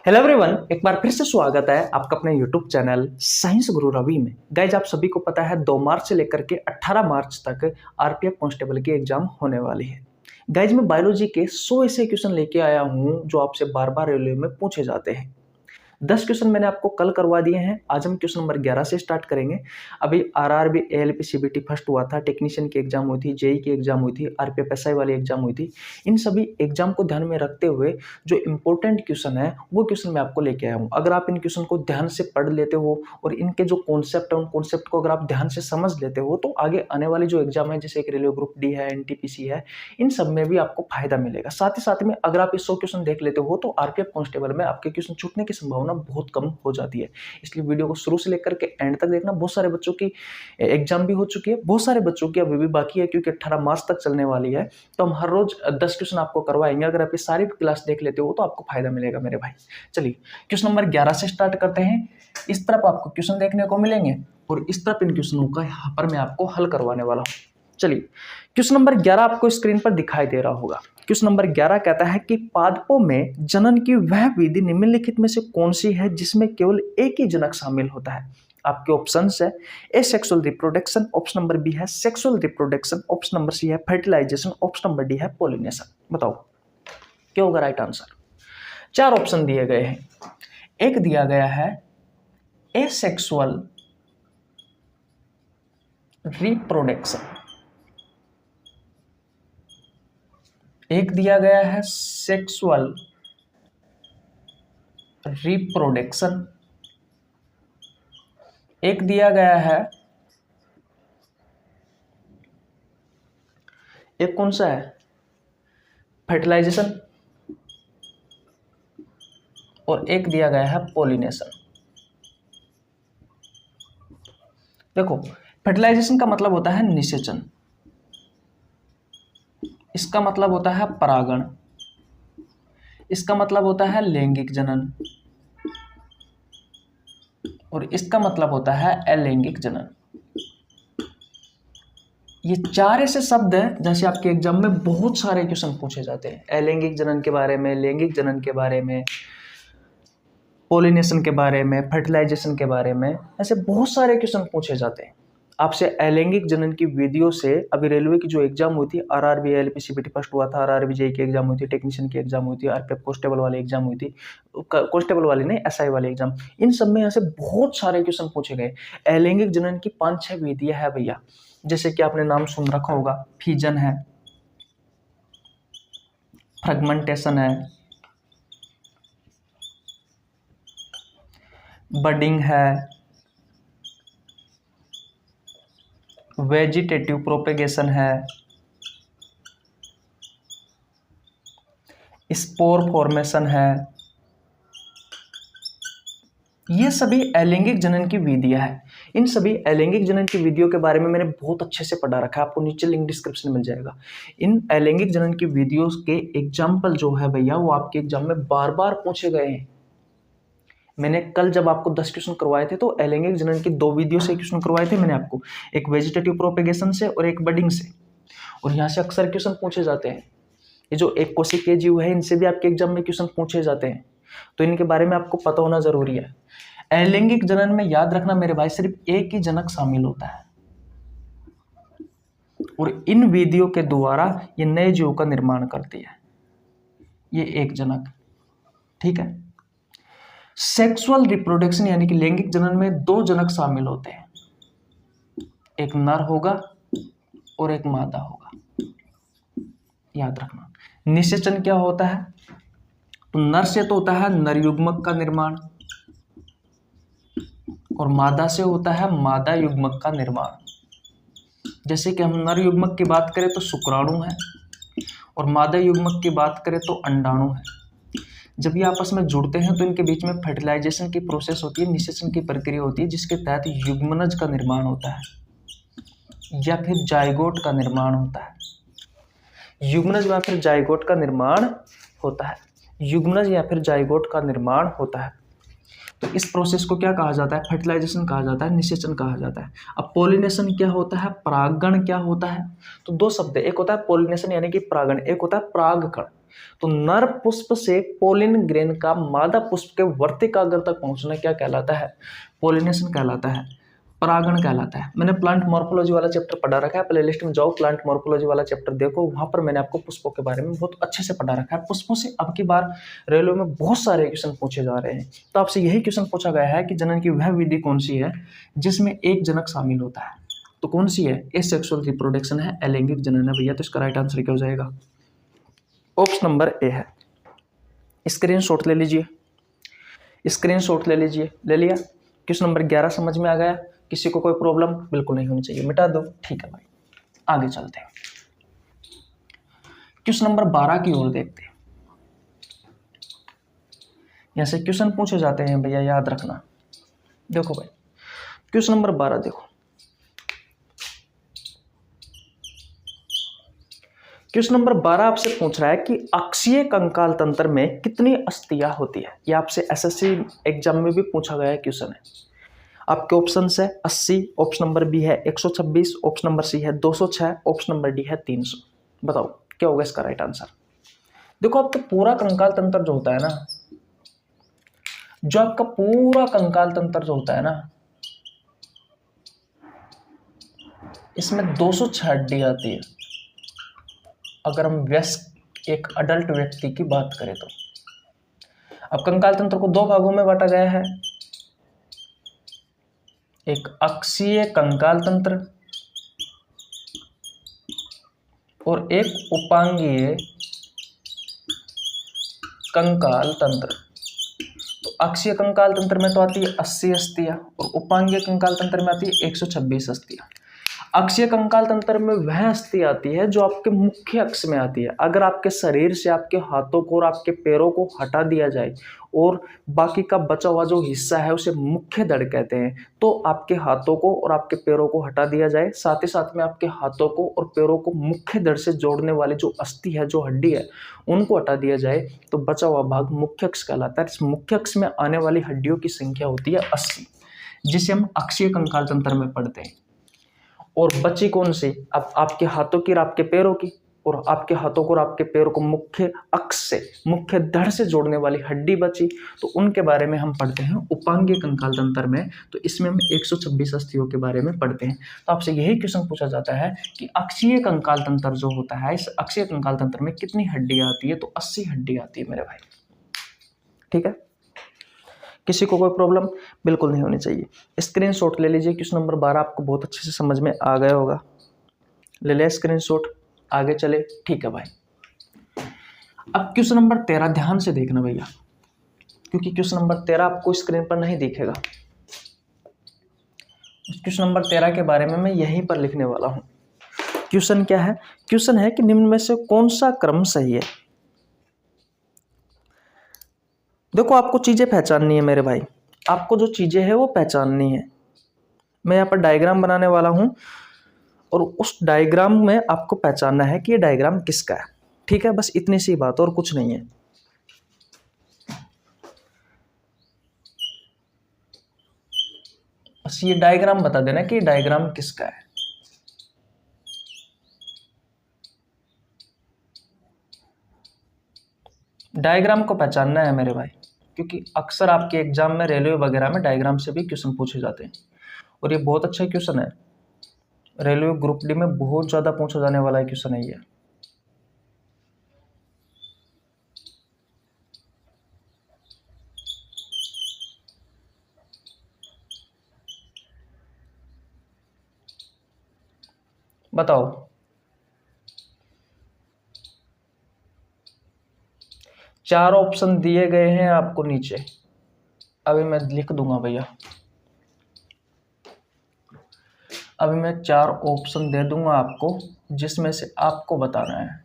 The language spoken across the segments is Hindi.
हेलो एवरीवन, एक बार फिर से स्वागत है आपका अपने यूट्यूब चैनल साइंस गुरु रवि में। गाइज, आप सभी को पता है 2 मार्च से लेकर के 18 मार्च तक आरपीएफ कांस्टेबल की एग्जाम होने वाली है। गाइज, मैं बायोलॉजी के 100 ऐसे क्वेश्चन लेके आया हूं जो आपसे बार बार रेलवे में पूछे जाते हैं। 10 क्वेश्चन मैंने आपको कल करवा दिए हैं। आज हम क्वेश्चन नंबर 11 से स्टार्ट करेंगे। अभी आरआरबी, एएलपी, सीबीटी फर्स्ट हुआ था, टेक्नीशियन की एग्जाम हुई थी, जेई की एग्जाम हुई थी, आरपीएफ एसआई वाली एग्जाम हुई थी। इन सभी एग्जाम को ध्यान में रखते हुए जो इंपॉर्टेंट क्वेश्चन है वो क्वेश्चन मैं आपको लेके आया हूँ। अगर आप इन क्वेश्चन को ध्यान से पढ़ लेते हो और इनके जो कॉन्सेप्ट है उन कॉन्सेप्ट को अगर आप ध्यान से समझ लेते हो तो आगे आने वाली जो एग्जाम है, जैसे एक रेलवे ग्रुप डी है, एनटीपीसी है, इन सब में भी आपको फायदा मिलेगा। साथ ही साथ में अगर आप ये 100 क्वेश्चन देख लेते हो तो आरपीएफ कांस्टेबल में आपके क्वेश्चन छूटने की संभावना बहुत कम हो जाती है। इसलिए वीडियो को शुरू से लेकर के एंड तक देखना। बहुत सारे बच्चों की एग्जाम भी हो चुकी है, बहुत सारे बच्चों की अभी भी बाकी है, क्योंकि 18 मार्च तक चलने वाली है। तो हम हर रोज 10 क्वेश्चन आपको करवाएंगे। अगर आप ये सारी क्लास देख लेते हो तो आपको फायदा मिलेगा मेरे भाई। चलिए क्वेश्चन नंबर 11 से स्टार्ट करते हैं। इस तरफ आपको क्वेश्चन देखने को मिलेंगे और इस तरफ इन क्वेश्चनों का यहाँ पर मैं आपको हल करवाने वाला हूँ। चलिए क्वेश्चन नंबर 11 आपको स्क्रीन पर दिखाई दे रहा होगा। क्वेश्चन नंबर 11 कहता है कि पादपों में जनन की वह विधि निम्नलिखित में से कौन सी है जिसमें केवल एक ही जनक शामिल होता है। आपके ऑप्शंस है asexual reproduction, option number B है sexual reproduction, option number C है फर्टिलाइजेशन, ऑप्शन नंबर डी है पॉलिनेशन। बताओ क्या होगा राइट आंसर। 4 ऑप्शन दिए गए हैं। एक दिया गया है ए सेक्सुअल रिप्रोडक्शन, एक दिया गया है सेक्सुअल रिप्रोडक्शन, एक दिया गया है, एक कौन सा है फर्टिलाइजेशन, और एक दिया गया है पॉलिनेशन। देखो, फर्टिलाइजेशन का मतलब होता है निषेचन, इसका मतलब होता है परागण, इसका मतलब होता है लैंगिक जनन, और इसका मतलब होता है अलैंगिक जनन। ये 4 ऐसे शब्द हैं जैसे आपके एग्जाम में बहुत सारे क्वेश्चन पूछे जाते हैं। अलैंगिक जनन के बारे में, लैंगिक जनन के बारे में, पॉलिनेशन के बारे में, फर्टिलाइजेशन के बारे में, ऐसे बहुत सारे क्वेश्चन पूछे जाते हैं। आपसे अलैंगिक जनन की विधियों से अभी रेलवे की जो एग्जाम हुई थी, आरआरबी, एएलपी, सीबीटी फर्स्ट हुआ था, आरआरबी जेई की एग्जाम हुई थी, टेक्नीशियन की एग्जाम हुई थी, आरपीएफ कांस्टेबल वाली एग्जाम हुई थी, कांस्टेबल वाली नहीं एसआई वाली एग्जाम, इन सब में ऐसे बहुत सारे क्वेश्चन पूछे गए। अलैंगिक जनन की 5-6 विधियां है भैया, जैसे कि आपने नाम सुन रखा होगा, फिजन है, फ्रेगमेंटेशन है, बडिंग है, वेजिटेटिव प्रोपेगेशन है, स्पोर फॉर्मेशन है। ये सभी अलैंगिक जनन की विधियां है। इन सभी अलैंगिक जनन की विधियों के बारे में मैंने बहुत अच्छे से पढ़ा रखा है, आपको नीचे लिंक डिस्क्रिप्शन में मिल जाएगा। इन अलैंगिक जनन की विधियों के एग्जाम्पल जो है भैया वो आपके एग्जाम में बार बार पूछे गए हैं। मैंने कल जब आपको 10 क्वेश्चन करवाए थे तो अलैंगिक जनन की 2 विधियों से क्वेश्चन करवाए थे मैंने आपको, एक वेजिटेटिव प्रोपेगेशन से और एक बडिंग से, और यहाँ से अक्सर क्वेश्चन पूछे जाते हैं। ये जो एक कोशिकीय जीव है इनसे भी आपके एग्जाम में क्वेश्चन पूछे जाते हैं, तो इनके बारे में आपको पता होना जरूरी है। अलैंगिक जनन में याद रखना मेरे भाई, सिर्फ एक ही जनक शामिल होता है और इन विधियों के द्वारा ये नए जीव का निर्माण करती है। ये एक जनक, ठीक है। सेक्सुअल रिप्रोडक्शन यानी कि लैंगिक जनन में 2 जनक शामिल होते हैं, एक नर होगा और एक मादा होगा, याद रखना। निषेचन क्या होता है, तो नर से तो होता है नर युग्मक का निर्माण और मादा से होता है मादा युग्मक का निर्माण। जैसे कि हम नर युग्मक की बात करें तो शुक्राणु है और मादा युग्मक की बात करें तो अंडाणु है। जब ये आपस में जुड़ते हैं तो इनके बीच में फर्टिलाइजेशन की प्रोसेस होती है, निषेचन की प्रक्रिया होती है, जिसके तहत युग्मनज का निर्माण होता है या फिर जाइगोट का निर्माण होता है। युग्मनज या फिर जाइगोट का निर्माण होता है, युग्मनज या फिर जाइगोट का निर्माण होता है। तो इस प्रोसेस को क्या कहा जाता है, फर्टिलाइजेशन कहा जाता है, निषेचन कहा जाता है। अब पॉलिनेशन क्या होता है, परागण क्या होता है, तो 2 शब्द है, एक होता है पॉलिनेशन यानी कि परागण, एक होता है परागकण। तो नर पुष्प से पोलिन ग्रेन का मादा पुष्प के वर्तिकाग्र तक पहुंचना क्या कहलाता है? पोलिनेशन कहलाता है, परागण कहलाता है। मैंने प्लांट मॉर्फोलॉजी वाला चैप्टर पढ़ा रखा है, प्लेलिस्ट में जाओ, प्लांट मॉर्फोलॉजी वाला चैप्टर देखो, वहां पर मैंने आपको पुष्पों के बारे में बहुत अच्छे से पढ़ा रखा है। पुष्पों से अब की बार रेलवे में बहुत सारे क्वेश्चन पूछे जा रहे हैं। तो आपसे यही क्वेश्चन पूछा गया है कि जनन की वह विधि कौन सी है जिसमें एक जनक शामिल होता है? तो कौन सी है? एसेक्सुअल रिप्रोडक्शन है, अलैंगिक जनन है भैया। तो इसका राइट आंसर क्या हो जाएगा? ऑप्शन नंबर ए है। स्क्रीनशॉट ले लीजिए, स्क्रीनशॉट ले लीजिए। ले लिया? क्वेश्चन नंबर 11 समझ में आ गया? किसी को कोई प्रॉब्लम बिल्कुल नहीं होनी चाहिए, मिटा दो। ठीक है भाई, आगे चलते हैं। क्वेश्चन नंबर 12 की ओर देखते हैं। यहां से क्वेश्चन पूछे जाते हैं भैया, याद रखना। देखो भाई, क्वेश्चन नंबर 12 देखो। क्वेश्चन नंबर 12 आपसे पूछ रहा है कि अक्षीय कंकाल तंत्र में कितनी अस्थियां होती है। यह आपसे एसएससी एग्जाम में भी पूछा गया क्वेश्चन है। आपके ऑप्शन है 80, ऑप्शन नंबर बी है 126, ऑप्शन नंबर सी है 206, ऑप्शन नंबर डी है 300। बताओ क्या होगा इसका राइट आंसर? देखो, आपका पूरा कंकाल तंत्र जो होता है ना, जो आपका पूरा कंकाल तंत्र जो होता है ना, इसमें 206 हड्डी आती है। अगर हम वयस्क एक अडल्ट व्यक्ति की बात करें तो अब कंकाल तंत्र को दो भागों में बांटा गया है, एक अक्षीय कंकाल तंत्र और एक उपांगीय कंकाल तंत्र। तो अक्षीय कंकाल तंत्र में तो आती है 80 अस्थियां और उपांगीय कंकाल तंत्र में आती है 126 अस्थियां। अक्षीय कंकाल तंत्र में वह अस्थि आती है जो आपके मुख्य अक्ष में आती है। अगर आपके शरीर से आपके हाथों को और आपके पैरों को हटा दिया जाए और बाकी का बचा हुआ जो हिस्सा है उसे मुख्य धड़ कहते हैं, तो आपके हाथों को और आपके पैरों को हटा दिया जाए, साथ ही साथ में आपके हाथों को और पैरों को मुख्य धड़ से जोड़ने वाली जो अस्थि है, जो हड्डी है, उनको हटा दिया जाए तो बचा हुआ भाग मुख्य अक्ष कहलाता है। इस मुख्य अक्ष में आने वाली हड्डियों की संख्या होती है 80, जिसे हम अक्षीय कंकाल तंत्र में पढ़ते हैं। और बची कौन सी? अब आपके हाथों की और आपके पैरों की, और आपके हाथों को और आपके पैरों को मुख्य अक्ष से, मुख्य धड़ से जोड़ने वाली हड्डी बची, तो उनके बारे में हम पढ़ते हैं उपांगीय कंकाल तंत्र में। तो इसमें हम 126 अस्थियों के बारे में पढ़ते हैं। तो आपसे यही क्वेश्चन पूछा जाता है कि अक्षीय कंकाल तंत्र जो होता है, इस अक्षीय कंकाल तंत्र में कितनी हड्डियां आती है? तो 80 हड्डी आती है मेरे भाई। ठीक है, किसी को कोई प्रॉब्लम बिल्कुल नहीं होनी चाहिए। स्क्रीनशॉट ले लीजिए। क्वेश्चन नंबर 12 आपको बहुत अच्छे से समझ में आ गया होगा। ले लिया स्क्रीनशॉट, आगे चले। ठीक है भाई, अब क्वेश्चन नंबर 13 ध्यान से देखना भैया, क्योंकि क्वेश्चन नंबर 13 आपको स्क्रीन पर नहीं दिखेगा। क्वेश्चन नंबर 13 के बारे में मैं यहीं पर लिखने वाला हूं। क्वेश्चन क्या है? क्वेश्चन है कि निम्न में से कौन सा क्रम सही है? देखो, आपको चीजें पहचाननी है मेरे भाई, आपको जो चीजें हैं वो पहचाननी है। मैं यहाँ पर डायग्राम बनाने वाला हूं और उस डायग्राम में आपको पहचानना है कि ये डायग्राम किसका है। ठीक है, बस इतनी सी बात, और कुछ नहीं है। बस ये डायग्राम बता देना कि ये डायग्राम किसका है। डायग्राम को पहचानना है मेरे भाई, क्योंकि अक्सर आपके एग्जाम में, रेलवे वगैरह में डायग्राम से भी क्वेश्चन पूछे जाते हैं और ये बहुत अच्छा क्वेश्चन है। रेलवे ग्रुप डी में बहुत ज़्यादा पूछा जाने वाला क्वेश्चन है ये। बताओ, चार ऑप्शन दिए गए हैं आपको नीचे, अभी मैं लिख दूंगा भैया। अभी मैं 4 ऑप्शन दे दूंगा आपको, जिसमें से आपको बताना है।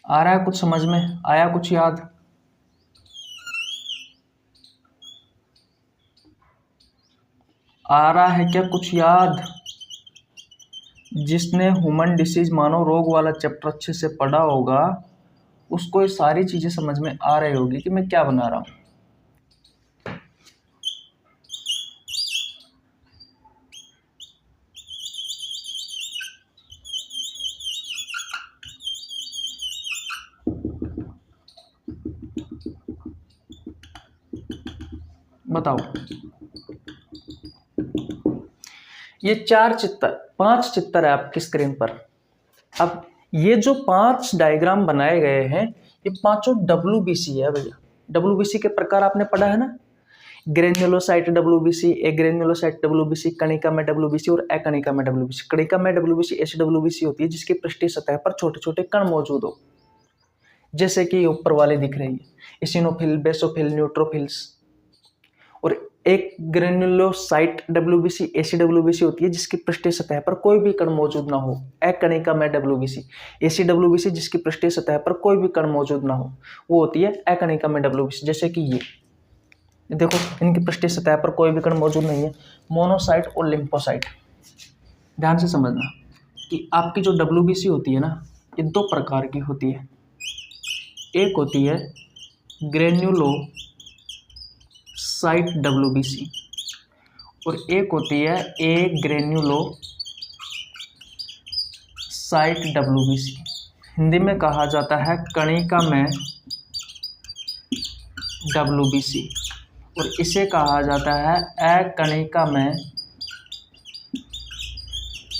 आ रहा है कुछ समझ में? आया कुछ याद? आ रहा है क्या कुछ याद? जिसने ह्यूमन डिसीज मानव रोग वाला चैप्टर अच्छे से पढ़ा होगा उसको ये सारी चीजें समझ में आ रही होगी कि मैं क्या बना रहा हूं। बताओ, ये 5 चित्र है आपकी स्क्रीन पर। अब ये जो 5 डायग्राम बनाए गए हैं, ये पांचों WBC है भैया। WBC के प्रकार आपने पढ़ा है ना, ग्रेन्युलोसाइट WBC, एग्रेन्युलोसाइट WBC, कणिका में WBC और अकणिका में WBC। कणिका में WBC ऐसी WBC होती है जिसकी पृष्ठीय सतह पर छोटे छोटे कण मौजूद हो, जैसे कि ऊपर वाले दिख रही है, इसिनोफिल, बेसोफिल, न्यूट्रोफिल्स। और एक ग्रेन्युलोसाइट WBC ऐसी WBC होती है जिसकी पृष्ठीय सतह पर कोई भी कण मौजूद ना हो। अकणिका में WBC ऐसी WBC जिसकी पृष्ठीय सतह पर कोई भी कण मौजूद ना हो, वो होती है अकणिका में WBC। जैसे कि ये देखो, इनकी पृष्ठीय सतह पर कोई भी कण मौजूद नहीं है। मोनोसाइट और लिम्फोसाइट, ध्यान से समझना कि आपकी जो WBC होती है ना, ये 2 प्रकार की होती है। एक होती है ग्रेन्युलोसाइट WBC और एक होती है एग्रेन्युलोसाइट WBC। हिंदी में कहा जाता है कणिका में WBC और इसे कहा जाता है अकणिका में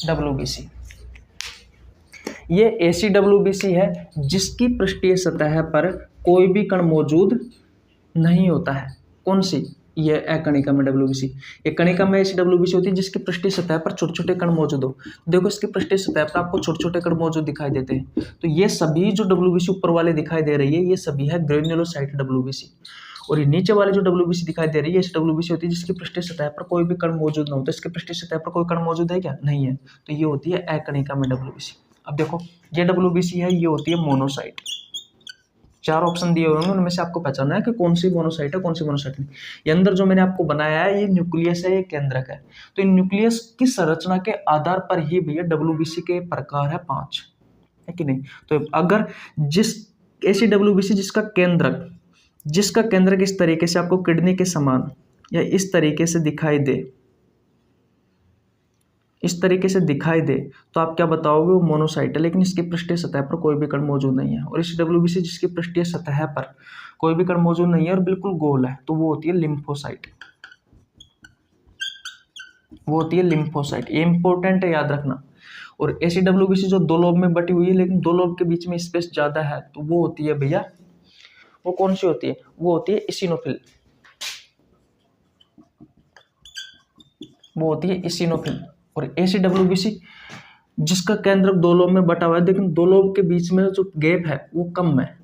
WBC। ये ऐसी WBC है जिसकी पृष्ठीय सतह पर कोई भी कण मौजूद नहीं होता है। कौन सी? ये अकणिका में WBC। ये कणिका में ऐसी WBC होती है जिसकी पृष्ठीय सतह पर छोटे छोटे कण मौजूद हो। देखो, इसकी पृष्ठीय सतह पर आपको छोटे छोटे कण मौजूद दिखाई देते हैं। तो ये सभी जो WBC ऊपर वाले दिखाई दे रही है, ये सभी है ग्रेन्युलोसाइट WBC। और ये नीचे वाले जो WBC दिखाई दे रही है, इस WBC होती है जिसकी पृष्ठीय सतह पर कोई भी कण मौजूद ना हो। तो इसकी पृष्ठीय सतह पर कोई कण मौजूद है क्या? नहीं है। तो ये होती है अकणिका में WBC। अब देखो, ये WBC है, ये होती है मोनोसाइट। 4 ऑप्शन दिए हुए हैं, उनमें से आपको पहचानना है कि कौन सी मोनोसाइट है, कौन सी मोनोसाइट नहीं। ये अंदर जो मैंने आपको बनाया है, ये न्यूक्लियस है, ये केंद्रक है। तो इन न्यूक्लियस की संरचना के आधार पर ही भैया WBC के प्रकार है 5, है कि नहीं। तो अगर जिस ऐसी WBC जिसका केंद्रक इस तरीके से आपको किडनी के समान या इस तरीके से दिखाई दे, तो आप क्या बताओगे? वो मोनोसाइट है। लेकिन इसकी पृष्ठीय सतह पर कोई भी कण मौजूद नहीं है। और इस WBC जिसकी पृष्ठीय सतह पर कोई भी कण मौजूद नहीं है और बिल्कुल गोल है, तो वो होती है लिम्फोसाइट। ये इंपॉर्टेंट है, याद रखना। और ऐसी WBC जो 2 लोब में बटी हुई है लेकिन 2 लोब के बीच में स्पेस ज्यादा है, तो वो होती है भैया, वो कौन सी होती है? वो होती है इसिनोफिल। और ऐसी WBC जिसका केंद्रक 2 लोब में बटा हुआ है लेकिन 2 लोब के बीच में जो गैप है वो कम है।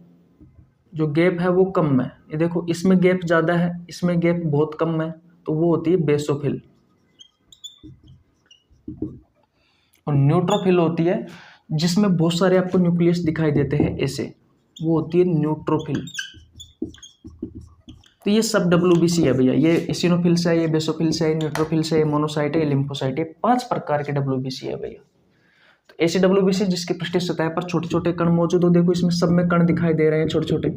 ये देखो, इसमें गैप ज्यादा है, इसमें गैप बहुत कम है, तो वो होती है बेसोफिल। और न्यूट्रोफिल होती है जिसमें बहुत सारे आपको न्यूक्लियस दिखाई देते हैं ऐसे, वो होती है न्यूट्रोफिल। तो ये सब WBC है भैया। ये इसिनोफिल्स है, ये बेसोफिल्स है, न्यूट्रोफिल्स है, ये मोनोसाइट है, लिम्फोसाइट है। 5 प्रकार के WBC है भैया। तो ऐसे WBC जिसकी पृष्ठीय सतह पर छोटे छोटे कण मौजूद हो, देखो इसमें सब में कण दिखाई दे रहे हैं छोटे छोटे,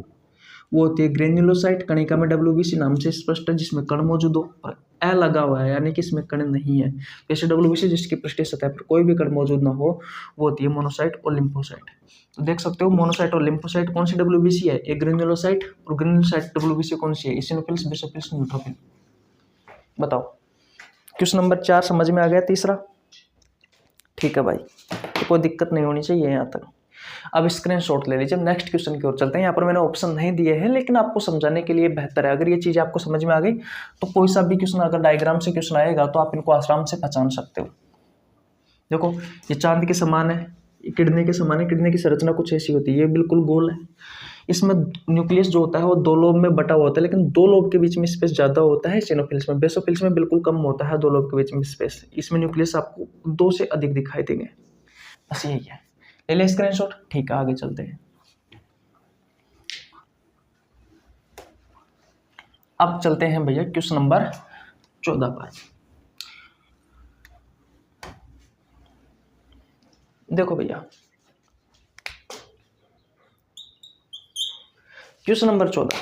वो होती है ग्रेन्युलोसाइट। कणिका में WBC नाम से स्पष्ट है, जिसमें कण मौजूद हो और अ लगा हुआ है, यानी कि इसमें कण नहीं है। ऐसे WBC जिसकी पृष्ठीय सतह पर कोई भी कण मौजूद ना हो, वो होती है मोनोसाइट और लिम्फोसाइट। तो देख सकते हो, मोनोसाइट और लिम्फोसाइट कौन सी WBC है? एक ग्रेन्युलोसाइट। और ग्रेन्युलोसाइट WBC कौन सी है? इसिनोफिल्स, बेसोफिल्स, न्यूट्रोफिल। बताओ, क्वेश्चन नंबर 4 समझ में आ गया? तीसरा, ठीक है भाई, तो कोई दिक्कत नहीं होनी चाहिए यहाँ तक। अब स्क्रीनशॉट ले लीजिए, नेक्स्ट क्वेश्चन की ओर चलते हैं। यहाँ पर मैंने ऑप्शन नहीं दिए हैं, लेकिन आपको समझाने के लिए बेहतर है। अगर ये चीज़ आपको समझ में आ गई तो कोई सा भी क्वेश्चन अगर डायग्राम से क्वेश्चन आएगा तो आप इनको आराम से पहचान सकते हो। देखो, ये चांद के समान है, ये किडनी के समान है। किडनी की संरचना कुछ ऐसी होती है, ये बिल्कुल गोल है। इसमें न्यूक्लियस जो होता है वो 2 लोब में बटा हुआ होता है, लेकिन 2 लोब के बीच में स्पेस ज़्यादा होता है इसिनोफिल्स में। बेसोफिल्स में बिल्कुल कम होता है 2 लोब के बीच में स्पेस। इसमें न्यूक्लियस आपको 2 से अधिक दिखाई देंगे। बस यही है। ले ले स्क्रीनशॉट। ठीक है, आगे चलते हैं। अब चलते हैं भैया क्वेश्चन नंबर 14 पर। देखो भैया, क्वेश्चन नंबर 14,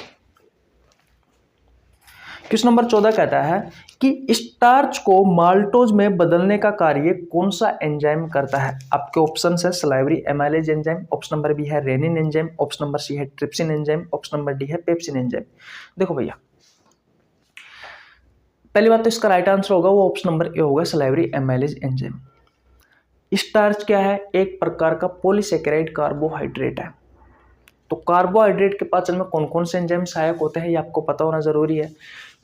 क्वेश्चन नंबर 14 कहता है कि स्टार्च को माल्टोज में बदलने का कार्य कौन सा एंजाइम करता है। आपके ऑप्शन है salivary amylase enzyme, option number B है rennin enzyme, option number C है trypsin enzyme, option number D है पेप्सिन एंजाइम। देखो भैया, पहली बात तो इसका राइट आंसर होगा वो ऑप्शन नंबर ए होगा सलाइवरी एमाइलेज एंजाइम। स्टार्च क्या है, एक प्रकार का पॉलीसेकेराइड कार्बोहाइड्रेट है। तो कार्बोहाइड्रेट के पाचन में कौन कौन से एंजाइम सहायक होते हैं ये आपको पता होना जरूरी है।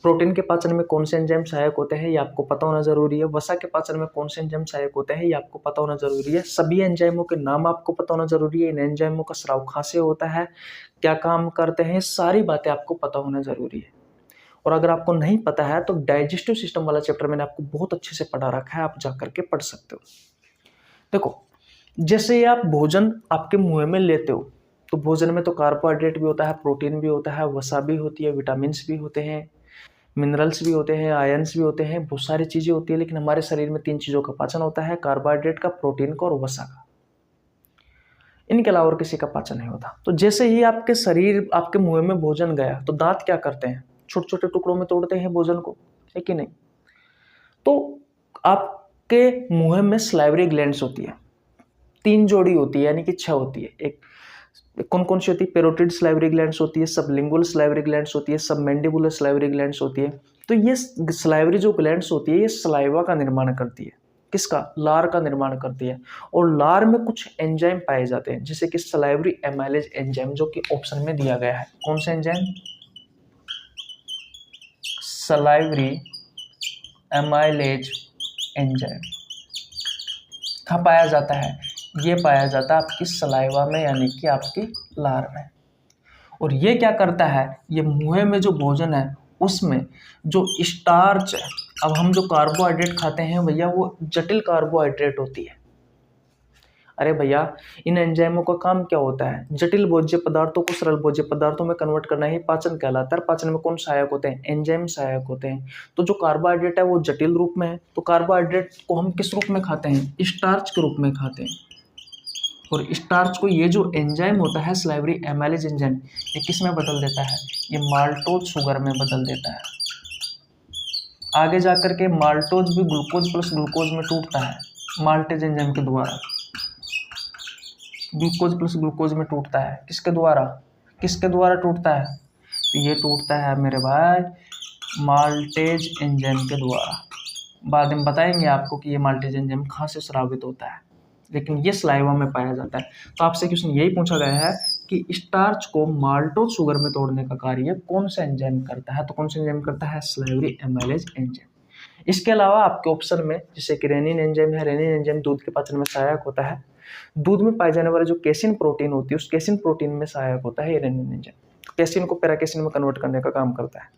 प्रोटीन के पाचन में कौन से एंजाइम सहायक होते हैं ये आपको पता होना जरूरी है। वसा के पाचन में कौन से एंजाइम सहायक होते हैं ये आपको पता होना जरूरी है। सभी एंजाइमों के नाम आपको पता होना जरूरी है। इन एंजाइमों का स्राव कहाँ से होता है, क्या काम करते हैं, सारी बातें आपको पता होना जरूरी है। और अगर आपको नहीं पता है तो डाइजेस्टिव सिस्टम वाला चैप्टर मैंने आपको बहुत अच्छे से पढ़ा रखा है, आप जाकर के पढ़ सकते हो। देखो, जैसे आप भोजन आपके मुंह में लेते हो तो भोजन में तो कार्बोहाइड्रेट भी होता है, प्रोटीन भी होता है, वसा भी होती है, विटामिन भी होते हैं, मिनरल्स भी होते हैं, आयन्स भी होते हैं, बहुत सारी चीज़ें होती है। लेकिन हमारे शरीर में 3 चीज़ों का पाचन होता है, कार्बोहाइड्रेट का, प्रोटीन का और वसा का। इनके अलावा और किसी का पाचन नहीं होता। तो जैसे ही आपके शरीर आपके मुंह में भोजन गया तो दांत क्या करते हैं, छोटे छोटे टुकड़ों में तोड़ते हैं भोजन को, है कि नहीं। तो आपके मुंह में स्लाइवरी ग्लैंड्स होती है, 3 जोड़ी होती है, यानी कि 6 होती है। एक कौन कौन सी होती है, पेरोटिड स्लाइवरी ग्लैंड्स होती है, सबलिंगुअल स्लाइवरी ग्लैंड्स होती है, सबमैंडिबुलर स्लाइवरी ग्लैंड्स होती है। तो ये स्लाइवरी जो ग्लैंड्स होती है ये सलाइवा का निर्माण करती है। किसका, लार का निर्माण करती है। और लार में कुछ एंजाइम पाए जाते हैं जैसे कि सलाइवरी एमाइलेज एंजाइम, जो कि ऑप्शन में दिया गया है। कौन सा एंजाइम, सलाइवरी एमाइलेज एंजाइम। कहाँ पाया जाता है, ये पाया जाता है आपकी सलाइवा में, यानी कि आपकी लार में। और ये क्या करता है, ये मुंह में जो भोजन है उसमें जो स्टार्च है, अब हम जो कार्बोहाइड्रेट खाते हैं भैया वो जटिल कार्बोहाइड्रेट होती है। अरे भैया, इन एंजाइमों का काम क्या होता है, जटिल भोज्य पदार्थों को सरल भोज्य पदार्थों में कन्वर्ट करना ही पाचन कहलाता है। पाचन में कौन सहायक होते हैं, एंजाइम सहायक होते हैं। तो जो कार्बोहाइड्रेट है वो जटिल रूप में है, तो कार्बोहाइड्रेट को हम किस रूप में खाते हैं, स्टार्च के रूप में खाते हैं। और स्टार्च को ये जो एंजाइम होता है सलाइवरी एमाइलेज एंजाइम, ये किस में बदल देता है, ये माल्टोज शुगर में बदल देता है। आगे जाकर के माल्टोज भी ग्लूकोज प्लस ग्लूकोज में टूटता है माल्टेज एंजाइम के द्वारा। ग्लूकोज प्लस ग्लूकोज में टूटता है, किसके द्वारा, किसके द्वारा टूटता है, तो ये टूटता है मेरे भाई माल्टेज एंजाइम के द्वारा। बाद में बताएंगे आपको कि ये माल्टेज एंजाइम कहाँ से स्रावित होता है, लेकिन ये सलाइवा में पाया जाता है। तो आपसे क्वेश्चन यही पूछा गया है कि स्टार्च को माल्टोज शुगर में तोड़ने का कार्य कौन सा एंजाइम करता है, तो कौन सा एंजाइम करता है, सलाइवरी एमाइलेज एंजाइम। इसके अलावा आपके ऑप्शन में जैसे कि रेनिन एंजाइम है, रेनिन एंजाइम दूध के पाचन में सहायक होता है। दूध में पाए जाने वाले जो केसिन प्रोटीन होती है उस केसिन प्रोटीन में सहायक होता है ये रेनिन एंजाइम। केसिन को पैराकेसिन में कन्वर्ट करने का काम करता है।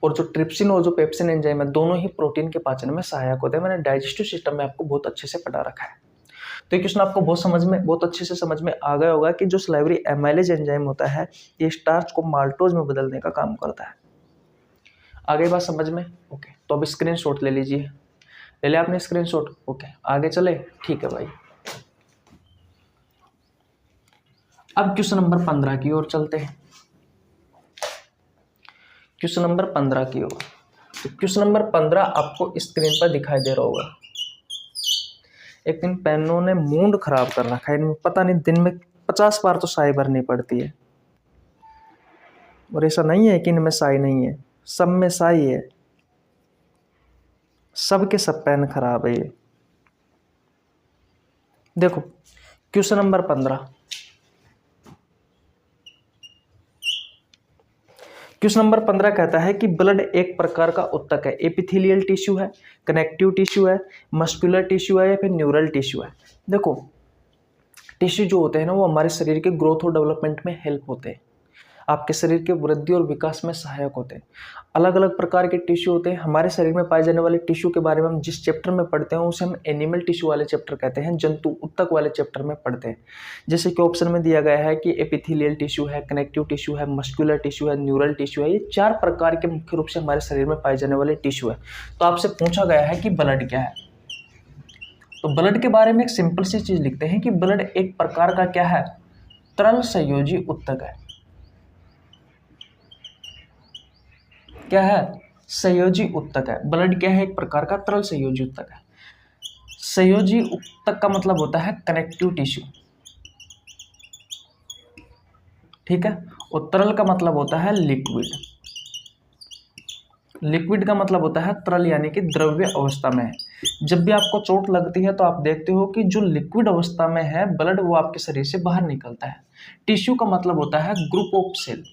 और जो ट्रिप्सिन और जो पेप्सिन एंजाइम है दोनों ही प्रोटीन के पाचन में सहायक होते हैं। मैंने डाइजेस्टिव सिस्टम में आपको बहुत अच्छे से पढ़ा रखा है। तो ये क्वेश्चन आपको बहुत अच्छे से समझ में आ गया होगा कि जो सलाइवरी एमाइलेज एंजाइम होता है ये स्टार्च को माल्टोज में बदलने का काम करता है। आगे बात समझ में, ओके। तो अब स्क्रीनशॉट ले लीजिए, ले लिया आपने स्क्रीनशॉट, ओके। आगे चले, ठीक है भाई। अब क्वेश्चन नंबर 15 की ओर चलते हैं। क्वेश्चन नंबर 15 की ओर, तो क्वेश्चन नंबर 15 आपको स्क्रीन पर दिखाई दे रहा होगा। एक दिन पेनों ने मूड खराब कर रखा है, इनमें पता नहीं दिन में 50 बार तो स्याही भरनी पड़ती है। और ऐसा नहीं है कि इनमें स्याही नहीं है, सब में स्याही है, सब के सब पेन खराब है ये। देखो क्वेश्चन नंबर 15, क्वेश्चन नंबर 15 कहता है कि ब्लड एक प्रकार का उत्तक है, एपिथेलियल टिश्यू है, कनेक्टिव टिश्यू है, मस्कुलर टिश्यू है या फिर न्यूरल टिश्यू है। देखो टिश्यू जो होते हैं ना वो हमारे शरीर के ग्रोथ और डेवलपमेंट में हेल्प होते हैं, आपके शरीर के वृद्धि और विकास में सहायक होते हैं। अलग अलग प्रकार के टिश्यू होते हैं। हमारे शरीर में पाए जाने वाले टिश्यू के बारे में हम जिस चैप्टर में पढ़ते हैं उसे हम एनिमल टिश्यू वाले चैप्टर कहते हैं, जंतु उत्तक वाले चैप्टर में पढ़ते हैं। जैसे कि ऑप्शन में दिया गया है कि एपिथेलियल टिश्यू है, कनेक्टिव टिश्यू है, मस्कुलर टिश्यू है, न्यूरल टिश्यू है। ये 4 प्रकार के मुख्य रूप से हमारे शरीर में पाए जाने वाले टिश्यू है। तो आपसे पूछा गया है कि ब्लड क्या है, तो ब्लड के बारे में एक सिंपल सी चीज लिखते हैं कि ब्लड एक प्रकार का क्या है, तरल संयोजी उत्तक है। क्या है, संयोजी उत्तक है। ब्लड क्या है, एक प्रकार का तरल संयोजी उत्तक है। संयोजी उत्तक का मतलब होता है कनेक्टिव टिश्यू, ठीक है। और तरल का मतलब होता है लिक्विड। लिक्विड का मतलब होता है तरल, यानी कि द्रव्य अवस्था में है। जब भी आपको चोट लगती है तो आप देखते हो कि जो लिक्विड अवस्था में है ब्लड, वो आपके शरीर से बाहर निकलता है। टिश्यू का मतलब होता है group of cell.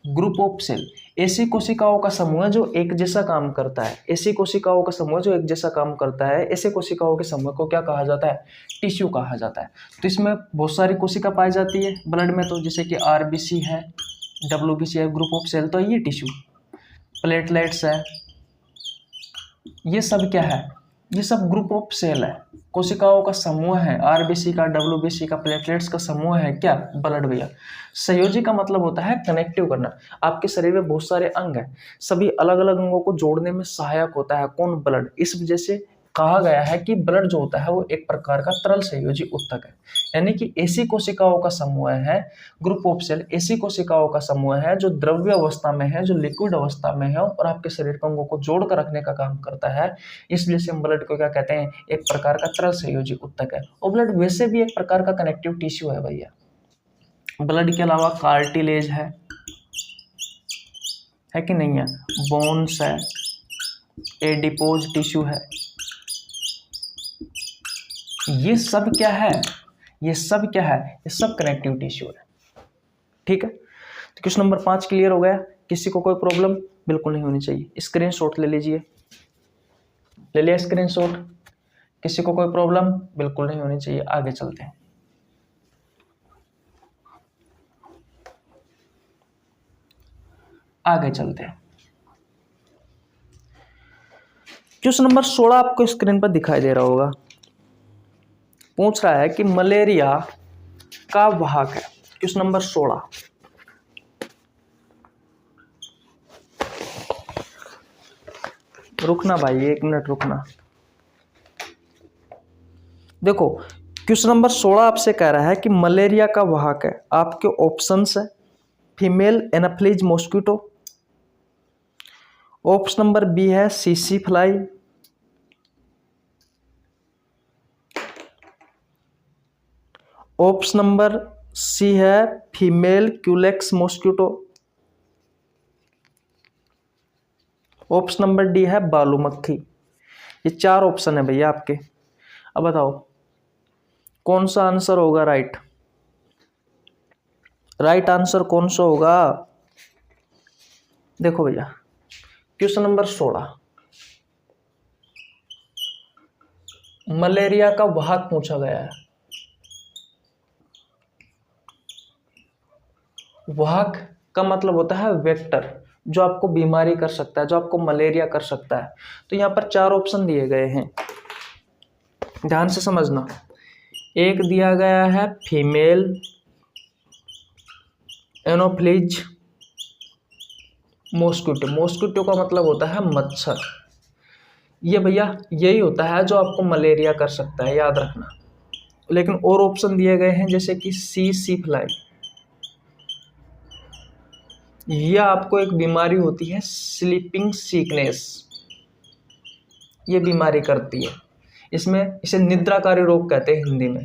Group of cell ऐसी कोशिकाओं का समूह है जो एक जैसा काम करता है। ऐसी कोशिकाओं का समूह जो एक जैसा काम करता है, ऐसे कोशिकाओं के समूह को क्या कहा जाता है, टिश्यू कहा जाता है। तो इसमें बहुत सारी कोशिका पाई जाती है ब्लड में, तो जैसे कि आरबीसी है, डब्ल्यूबीसी है, ग्रुप ऑफ सेल, तो ये टिश्यू। प्लेटलेट्स है, ये सब क्या है, ये सब ग्रुप ऑफ सेल है, कोशिकाओं का समूह है। आरबीसी का, डब्ल्यूबीसी का, प्लेटलेट्स का समूह है क्या, ब्लड भैया। संयोजी का मतलब होता है कनेक्टिव करना। आपके शरीर में बहुत सारे अंग हैं, सभी अलग अलग अंगों को जोड़ने में सहायक होता है कौन, ब्लड। इस वजह से कहा गया है कि ब्लड जो होता है वो एक प्रकार का तरल संयोजी उत्तक है। यानी कि ऐसी कोशिकाओं का समूह है, ग्रुप ऑफ सेल ऐसी कोशिकाओं का समूह है जो द्रव्य अवस्था में है, जो लिक्विड अवस्था में है और आपके शरीर के अंगों को जोड़ कर रखने का काम करता है। इस वजह से हम ब्लड को क्या कहते हैं, एक प्रकार का तरल संयोजी उत्तक है। और ब्लड वैसे भी एक प्रकार का कनेक्टिव टिश्यू है भैया। ब्लड के अलावा कार्टिलेज है कि नहीं है, बोन्स है, एडिपोज टिश्यू है, ये सब क्या है, ये सब क्या है, ये सब कनेक्टिव टिश्यू है, ठीक है। तो क्वेश्चन नंबर 5 क्लियर हो गया। किसी को कोई प्रॉब्लम बिल्कुल नहीं होनी चाहिए। स्क्रीनशॉट ले लीजिए, ले लिया स्क्रीनशॉट। किसी को कोई प्रॉब्लम बिल्कुल नहीं होनी चाहिए। आगे चलते हैं, आगे चलते हैं। क्वेश्चन नंबर 16 आपको स्क्रीन पर दिखाई दे रहा होगा। पूछ रहा है कि मलेरिया का वाहक है। क्वेश्चन नंबर 16, रुकना भाई, 1 मिनट रुकना। देखो क्वेश्चन नंबर 16 आपसे कह रहा है कि मलेरिया का वाहक है। आपके ऑप्शंस है female Anopheles mosquito, option number B है सीसी फ्लाई, ऑप्शन नंबर सी है female Culex mosquito, option number D है बालू मक्खी। ये 4 ऑप्शन है भैया आपके। अब बताओ कौन सा आंसर होगा राइट। राइट आंसर कौन सा होगा। देखो भैया क्वेश्चन नंबर 16, मलेरिया का वाहक पूछा गया है। वाहक का मतलब होता है वेक्टर, जो आपको बीमारी कर सकता है, जो आपको मलेरिया कर सकता है। तो यहाँ पर 4 ऑप्शन दिए गए हैं, ध्यान से समझना। एक दिया गया है फीमेल एनोफ्लिज मॉस्किटो। मॉस्किटो का मतलब होता है मच्छर। ये भैया यही होता है जो आपको मलेरिया कर सकता है, याद रखना। लेकिन और ऑप्शन दिए गए हैं जैसे कि सी फ्लाई, यह आपको एक बीमारी होती है स्लीपिंग सिकनेस, ये बीमारी करती है। इसमें इसे निद्राकारी रोग कहते हैं हिंदी में,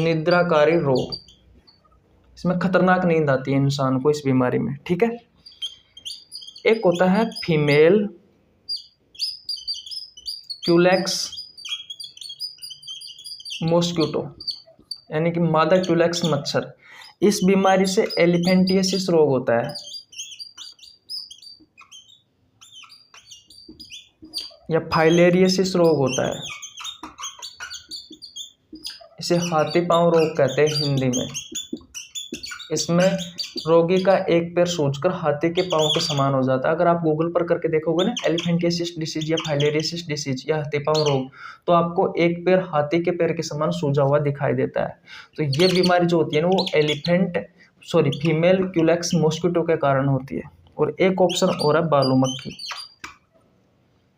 निद्राकारी रोग। इसमें खतरनाक नींद आती है इंसान को इस बीमारी में, ठीक है। एक होता है फीमेल क्यूलेक्स मॉस्किटो, यानी कि मादा क्यूलेक्स मच्छर। इस बीमारी से एलिफेंटियासिस रोग होता है, या फाइलेरियसिस रोग होता है। इसे हाथी पांव रोग कहते हैं हिंदी में। इसमें रोगी का एक पैर सूजकर हाथी के पांव के समान हो जाता है। अगर आप गूगल पर करके देखोगे ना एलिफेंटियासिस डिसीज या फाइलेरियसिस डिसीज या हाथी पांव रोग, तो आपको एक पैर हाथी के पैर के समान सूजा हुआ दिखाई देता है। तो ये बीमारी जो होती है ना वो फीमेल क्यूलेक्स मॉस्किटो के कारण होती है। और एक ऑप्शन और है बालू मक्खी।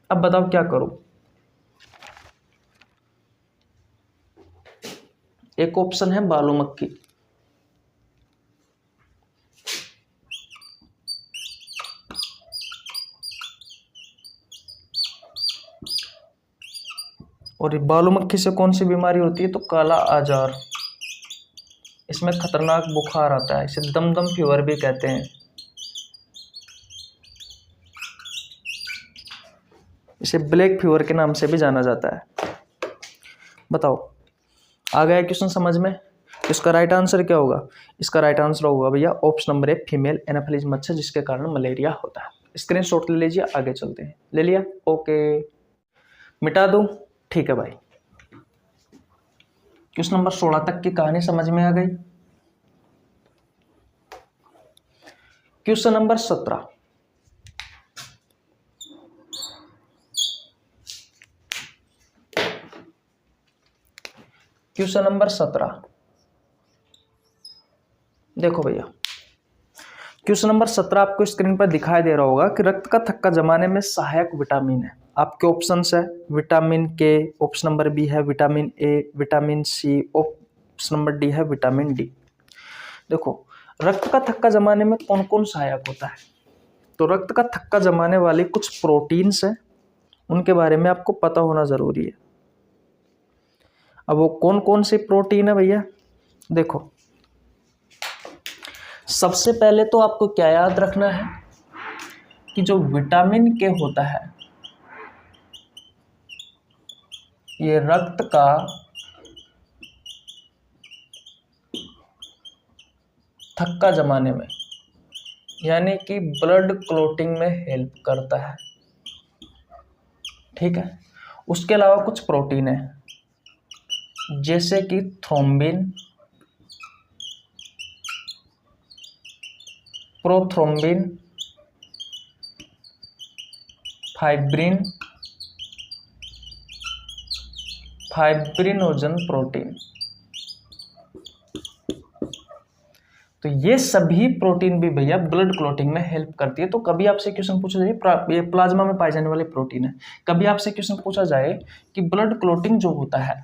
अब बताओ क्या करूं। एक ऑप्शन है बालू मक्खी, और ये बालू मक्खी से कौन सी बीमारी होती है? तो काला आजार। इसमें खतरनाक बुखार आता है, इसे दमदम फीवर भी कहते हैं। इसे ब्लैक फीवर के नाम से भी जाना जाता है। बताओ, आ गया क्वेश्चन समझ में? इसका राइट आंसर क्या होगा? इसका राइट आंसर होगा भैया ऑप्शन नंबर 1, फीमेल एनाफिलीज मच्छर, जिसके कारण मलेरिया होता है। स्क्रीनशॉट ले लीजिए, आगे चलते हैं। ले लिया? ओके, मिटा दूं? ठीक है भाई। क्वेश्चन नंबर 16 तक की कहानी समझ में आ गई। क्वेश्चन नंबर 17, क्वेश्चन नंबर 17 देखो भैया, क्वेश्चन नंबर 17 आपको स्क्रीन पर दिखाई दे रहा होगा कि रक्त का थक्का जमाने में सहायक विटामिन है। आपके ऑप्शंस है vitamin K, option number B है vitamin A, vitamin C, option number D है विटामिन डी। देखो, रक्त का थक्का जमाने में कौन कौन सहायक होता है? तो रक्त का थक्का जमाने वाले कुछ प्रोटीन्स हैं, उनके बारे में आपको पता होना जरूरी है। अब वो कौन कौन से प्रोटीन है भैया? देखो, सबसे पहले तो आपको क्या याद रखना है कि जो विटामिन के होता है, ये रक्त का थक्का जमाने में, यानी कि ब्लड क्लॉटिंग में हेल्प करता है। ठीक है, उसके अलावा कुछ प्रोटीन है जैसे कि thrombin, prothrombin, fibrin, fibrinogen protein. तो ये सभी प्रोटीन भी भैया ब्लड क्लॉटिंग में हेल्प करती है। तो कभी आपसे क्वेश्चन पूछा जाए, ये प्लाज्मा में पाए जाने वाले प्रोटीन है। कभी आपसे क्वेश्चन पूछा जाए कि ब्लड क्लॉटिंग जो होता है,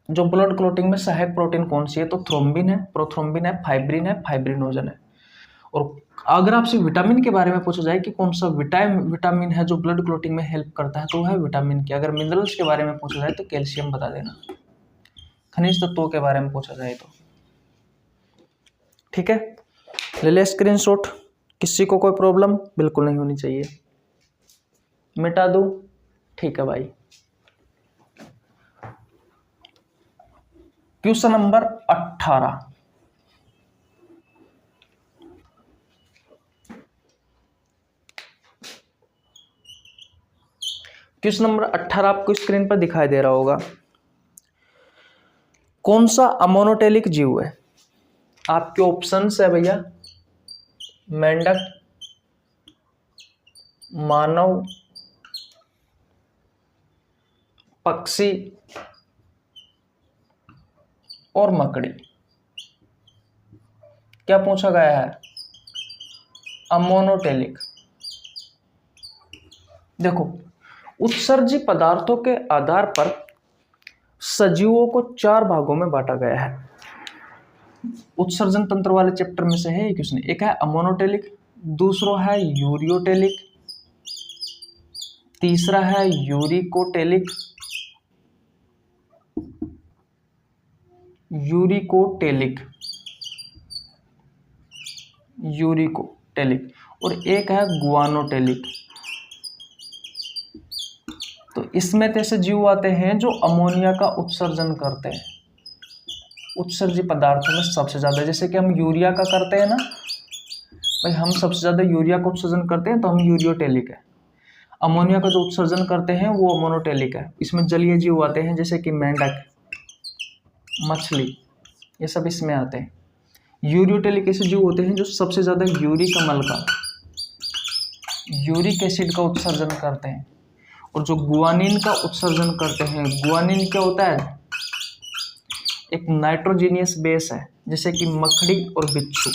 जो ब्लड क्लॉटिंग में सहायक प्रोटीन कौन सी है? तो थ्रोम्बिन है, प्रोथ्रोम्बिन है, फाइब्रिन है, फाइब्रिनोजन है। और अगर आपसे विटामिन के बारे में पूछा जाए कि कौन सा विटामिन है जो ब्लड क्लॉटिंग में हेल्प करता है, तो वो है विटामिन के। अगर मिनरल्स के बारे में पूछा जाए तो कैल्शियम बता देना। खनिज तत्वों के बारे में पूछा जाए तो। ठीक है, ले ले स्क्रीनशॉट। किसी को कोई प्रॉब्लम बिल्कुल नहीं होनी चाहिए। मिटा दूं? ठीक है भाई। क्वेश्चन नंबर 18, क्वेश्चन नंबर 18 आपको स्क्रीन पर दिखाई दे रहा होगा। कौन सा अमोनोटेलिक जीव है? आपके ऑप्शंस है भैया मेंढक, मानव, पक्षी और मकड़ी। क्या पूछा गया है? अमोनोटेलिक। देखो, उत्सर्जी पदार्थों के आधार पर सजीवों को 4 भागों में बांटा गया है। उत्सर्जन तंत्र वाले चैप्टर में से है ये क्वेश्चन। एक है अमोनोटेलिक, दूसरा है यूरियोटेलिक, तीसरा है यूरिकोटेलिक, यूरिकोटेलिक और एक है गुआनोटेलिक। तो इसमें ऐसे जीव आते हैं जो अमोनिया का उत्सर्जन करते हैं उत्सर्जी पदार्थों में सबसे ज्यादा। जैसे कि हम यूरिया का करते हैं ना भाई, हम सबसे ज्यादा यूरिया का उत्सर्जन करते हैं तो हम यूरियोटेलिक है। अमोनिया का जो उत्सर्जन करते हैं वो अमोनोटेलिक है। इसमें जलीय जीव आते हैं जैसे कि मेंढक, मछली, ये सब इसमें आते हैं। यूरियोटेलिक ऐसे जीव होते हैं जो सबसे ज्यादा यूरिक अम्ल का, यूरिक एसिड का उत्सर्जन करते हैं। और जो गुआनिन का उत्सर्जन करते हैं, गुआनिन क्या होता है? एक नाइट्रोजीनियस बेस है जैसे कि मकड़ी और बिच्छू।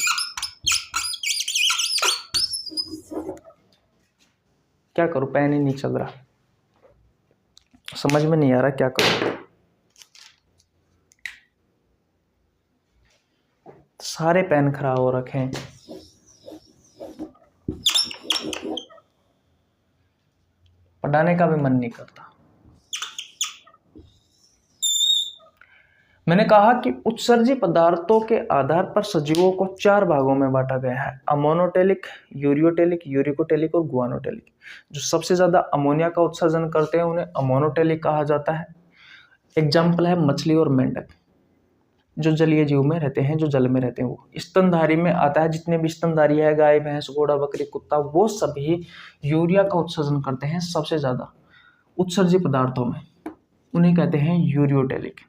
क्या करूं, पेन ही नहीं चल रहा, समझ में नहीं आ रहा क्या करूं। सारे पेन खराब हो रखे हैं। पढ़ाने का भी मन नहीं करता। मैंने कहा कि उत्सर्जी पदार्थों के आधार पर सजीवों को 4 भागों में बांटा गया है, अमोनोटेलिक, यूरियोटेलिक, यूरिकोटेलिक और गुआनोटेलिक। जो सबसे ज्यादा अमोनिया का उत्सर्जन करते हैं उन्हें अमोनोटेलिक कहा जाता है। एग्जाम्पल है मछली और मेंढक, जो जलीय जीव में रहते हैं, जो जल में रहते हैं। वो स्तनधारी में आता है, जितने भी स्तनधारी है, गाय, भैंस, घोड़ा, बकरी, कुत्ता, वो सभी यूरिया का उत्सर्जन करते हैं सबसे ज्यादा उत्सर्जी पदार्थों में, उन्हें कहते हैं यूरियोटेलिक।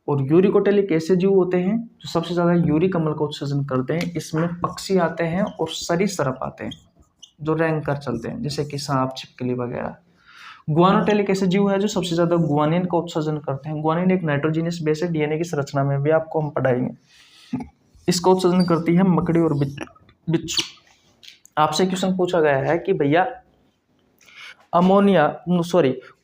और यूरिकोटेलिक ऐसे जीव होते हैं जो सबसे ज्यादा यूरिक अम्ल का उत्सर्जन करते हैं। इसमें पक्षी आते हैं और सरीसृप आते हैं जो रेंग कर चलते हैं, जैसे कि सांप, छिपकली वगैरह। गुआनोटेलिक ऐसे जीव है जो सबसे ज्यादा गुआनिन का उत्सर्जन करते हैं। गुआनिन एक नाइट्रोजीनियस बेस है, डीएनए की संरचना में भी आपको हम पढ़ाएंगे। इसका उत्सर्जन करती है मकड़ी और बिच्छू। आपसे क्वेश्चन पूछा गया है कि भैया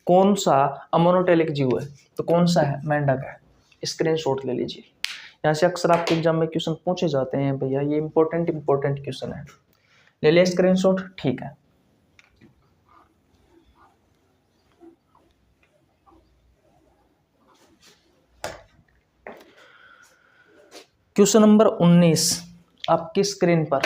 कौन सा अमोनोटेलिक जीव है, तो कौन सा है? मेंढक है। स्क्रीनशॉट ले लीजिए, यहाँ से अक्सर आपके एग्जाम में क्वेश्चन पूछे जाते हैं भैया, ये इंपॉर्टेंट क्वेश्चन है। ले लिया स्क्रीनशॉट? ठीक है। क्वेश्चन नंबर 19 आपकी स्क्रीन पर।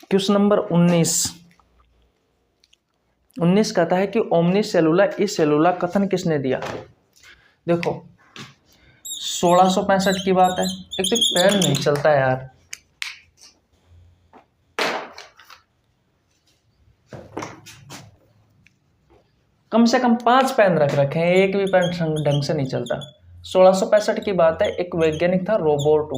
क्वेश्चन नंबर 19 कहता है कि ओमनी सेलुला ई सेलुला कथन किसने दिया? देखो 1665 की बात है। एक तो पेन नहीं चलता यार, कम से कम 5 पेन रख रखे हैं, एक भी पेन ढंग से नहीं चलता। 1665 की बात है। एक वैज्ञानिक था रोबर्ट,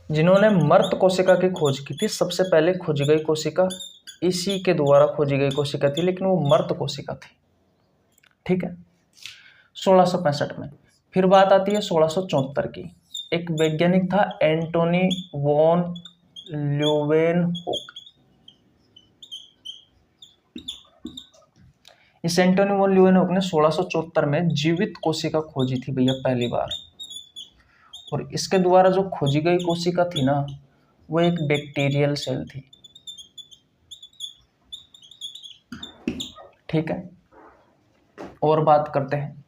जिन्होंने मर्त कोशिका की खोज की थी। सबसे पहले खोजी गई कोशिका इसी के द्वारा खोजी गई कोशिका थी, लेकिन वो मर्त कोशिका थी। ठीक है, 1665 में। फिर बात आती है 1674 की। एक वैज्ञानिक था एंटोनी वॉन ल्यूवेनहोक। इस एंटोनी वॉन ल्यूवेनहोक ने 1674 में जीवित कोशिका खोजी थी भैया पहली बार। और इसके द्वारा जो खोजी गई कोशिका थी ना, वो एक बैक्टीरियल सेल थी। ठीक है, और बात करते हैं।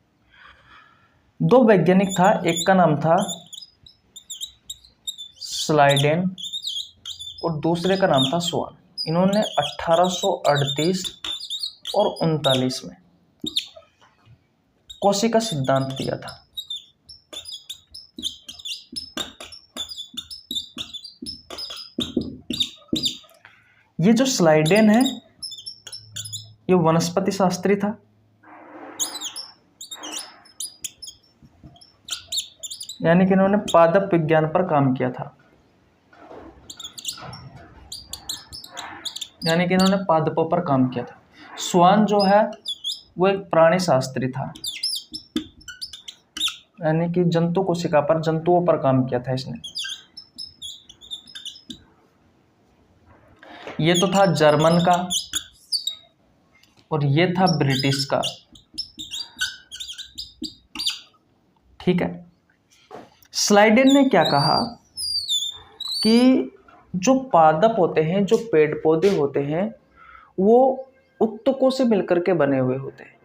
2 वैज्ञानिक था, एक का नाम था स्लाइडेन और दूसरे का नाम था स्वान। इन्होंने 1838 और 39 में कोशिका सिद्धांत दिया था। ये जो स्लाइडेन है ये वनस्पति शास्त्री था, यानी कि इन्होंने पादप विज्ञान पर काम किया था, यानी कि इन्होंने पादपों पर काम किया था। स्वान जो है वो एक प्राणी शास्त्री था, यानी कि जंतु कोशिका पर, जंतुओं पर काम किया था इसने। ये तो था जर्मन का और ये था ब्रिटिश का। ठीक है, स्लाइडेन ने क्या कहा कि जो पादप होते हैं, जो पेड़ पौधे होते हैं, वो उत्तकों से मिलकर के बने हुए होते हैं।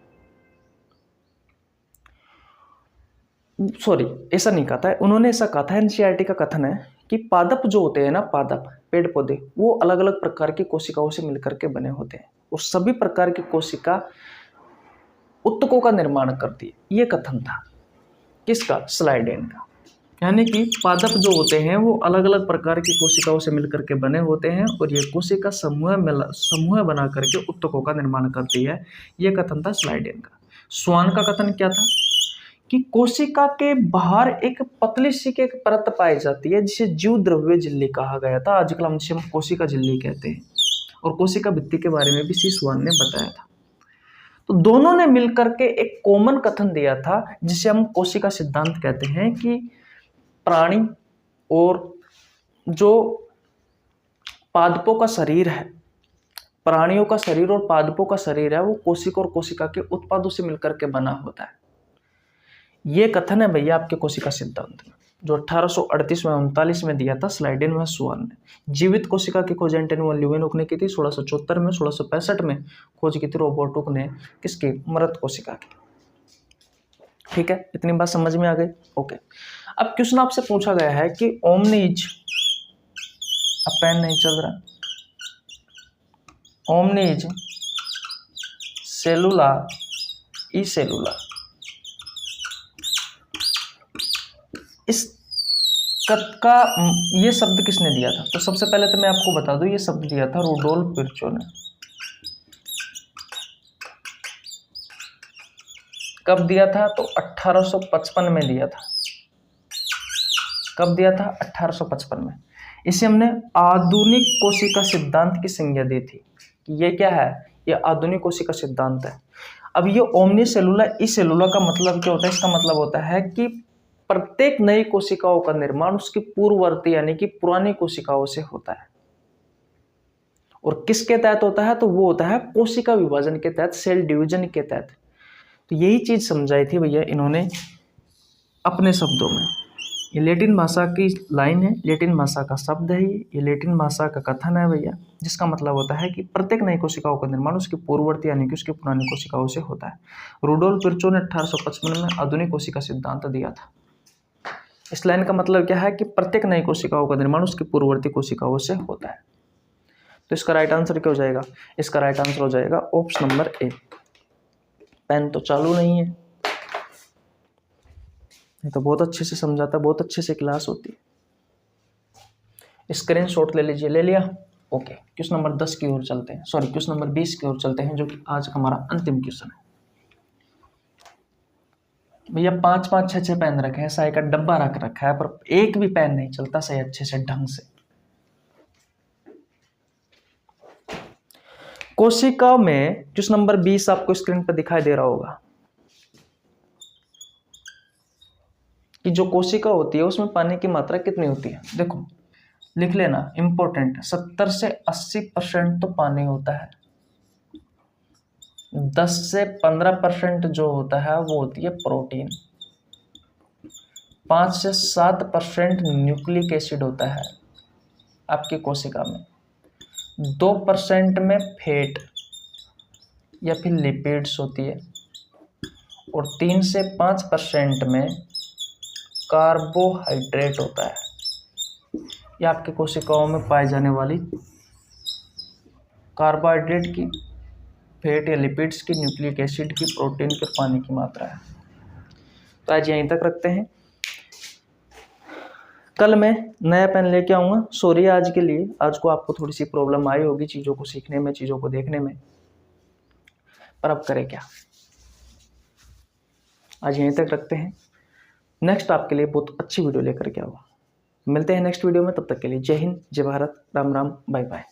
सॉरी, ऐसा नहीं कहा था उन्होंने, ऐसा कहा था, एनसीईआरटी का कथन है कि पादप जो होते हैं ना, पादप पेड़ पौधे, वो अलग अलग प्रकार की कोशिकाओं से मिलकर के बने होते हैं और सभी प्रकार की कोशिका उत्तकों का निर्माण करती है। ये कथन था किसका? स्लाइडेन का। यानी कि पादप जो होते हैं वो अलग अलग प्रकार की कोशिकाओं से मिलकर के बने होते हैं और ये कोशिका समूह बना करके उत्तकों का निर्माण करती है। ये कथन था स्लाइडेन का। स्वान का कथन क्या था कि कोशिका के बाहर एक पतली सी की एक परत पाई जाती है जिसे जीव द्रव्य झिल्ली कहा गया था। आजकल हम कोशिका झिल्ली कहते हैं, और कोशिका भित्ति के बारे में भी सी स्वान ने बताया था। तो दोनों ने मिलकर के एक कॉमन कथन दिया था जिसे हम कोशिका सिद्धांत कहते हैं कि प्राणी और जो पादपों का शरीर है, प्राणियों का शरीर और पादपों का शरीर है, वो कोशिका और कोशिका के उत्पादों से मिलकर के बना होता है। ये कथन है भैया आपके कोशिका सिद्धांत में। जो 1838 में 39 में दिया था स्लाइडेन व स्वान ने। जीवित कोशिका की खोज एंटनी वन ल्यूवेनहुक ने की थी 1674 में। 1665 में खोज की थी रॉबर्ट हुक ने, किसकी, मृत कोशिका की। ठीक है, इतनी बात समझ में आ गई। ओके, अब क्वेश्चन आपसे पूछा गया है कि ओमनीज, अब पेन नहीं चल रहा, ओमनीज सेलुला ई सेलुला, इस का ये शब्द किसने दिया था? तो सबसे पहले तो मैं आपको बता दूं, ये शब्द दिया था रुडोल्फ विर्चो ने। कब दिया था? तो 1855 में दिया था। कब दिया था? 1855 में। इसे हमने आधुनिक कोशिका सिद्धांत की संज्ञा दी थी कि ये क्या है, ये आधुनिक कोशिका सिद्धांत है। अब ये ओमनी सेलुला ई सेलुला का मतलब क्या होता है? इसका मतलब होता है कि प्रत्येक नई कोशिकाओं का निर्माण उसकी पूर्ववर्ती यानी कि पुरानी कोशिकाओं से होता है। और किसके तहत होता है? तो वो होता है कोशिका विभाजन के तहत, सेल डिवीजन के तहत। तो यही चीज समझाई थी भैया इन्होंने अपने शब्दों में। ये लैटिन भाषा की लाइन है, लैटिन भाषा का शब्द है, ये लैटिन भाषा का कथन है भैया, जिसका मतलब होता है कि प्रत्येक नई कोशिकाओं का निर्माण उसकी पूर्ववर्ती यानी कि उसकी पुरानी कोशिकाओं से होता है। रुडोल्फ विर्चो ने 1855 में आधुनिक कोशिका सिद्धांत दिया था। इस लाइन का मतलब क्या है कि प्रत्येक नई कोशिकाओं का निर्माण उसकी पूर्ववर्ती कोशिकाओं से होता है। तो इसका राइट आंसर क्या हो जाएगा? इसका राइट आंसर हो जाएगा ऑप्शन नंबर ए। पेन तो चालू नहीं है, तो बहुत अच्छे से समझाता, बहुत अच्छे से क्लास होती है। स्क्रीनशॉट ले लीजिए, ले लिया? ओके, क्वेश्चन नंबर 10 की ओर चलते हैं, सॉरी क्वेश्चन नंबर 20 की ओर चलते हैं, जो कि आज का हमारा अंतिम क्वेश्चन है। भैया 5 5 6 6 पेन रखे हैं, साई का डब्बा रख रखा है, पर एक भी पेन नहीं चलता सही अच्छे से ढंग से। कोशिका में क्वेश्चन नंबर 20 आपको स्क्रीन पर दिखाई दे रहा होगा कि जो कोशिका होती है उसमें पानी की मात्रा कितनी होती है। देखो लिख लेना, इंपॉर्टेंट, 70 से 80% तो पानी होता है, 10 से 15% जो होता है वो होती है प्रोटीन, 5 से 7% न्यूक्लिक एसिड होता है आपकी कोशिका में, 2% में फैट या फिर लिपिड्स होती है, और 3 से 5% में कार्बोहाइड्रेट होता है। यह आपकी कोशिकाओं में पाई जाने वाली कार्बोहाइड्रेट की, फैट या लिपिड्स की, न्यूक्लिक एसिड की, प्रोटीन की और पानी की मात्रा है। तो आज यहीं तक रखते हैं, कल मैं नया पेन लेके आऊँगा। सॉरी आज के लिए, आज को आपको थोड़ी सी प्रॉब्लम आई होगी चीज़ों को सीखने में, चीज़ों को देखने में, पर अब करें क्या। आज यहीं तक रखते हैं, नेक्स्ट आपके लिए बहुत अच्छी वीडियो लेकर के आऊँगा। मिलते हैं नेक्स्ट वीडियो में, तब तक के लिए जय हिंद, जय भारत, राम राम, बाय बाय।